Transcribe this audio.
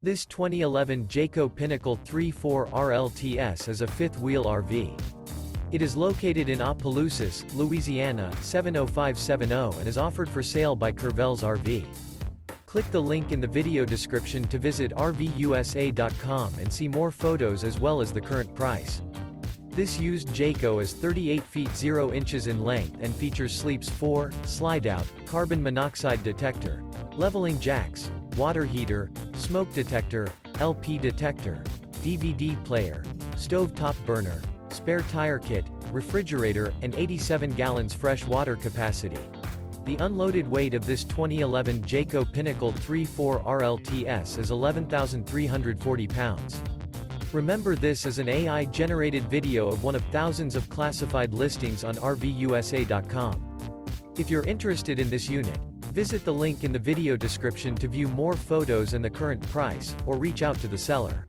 This 2011 Jayco Pinnacle 3.4 RLTS is a fifth-wheel RV. It is located in Opelousas, Louisiana, 70570 and is offered for sale by Courvelle's RV. Click the link in the video description to visit RVUSA.com and see more photos as well as the current price. This used Jayco is 38 feet 0 inches in length and features sleeps 4, Slideout, carbon monoxide detector, leveling jacks, water heater, smoke detector, LP detector, DVD player, stove top burner, spare tire kit, refrigerator, and 87 gallons fresh water capacity. The unloaded weight of this 2011 Jayco Pinnacle 3.4 RLTS is 11,340 pounds. Remember, this is an AI-generated video of one of thousands of classified listings on RVUSA.com. If you're interested in this unit, visit the link in the video description to view more photos and the current price, or reach out to the seller.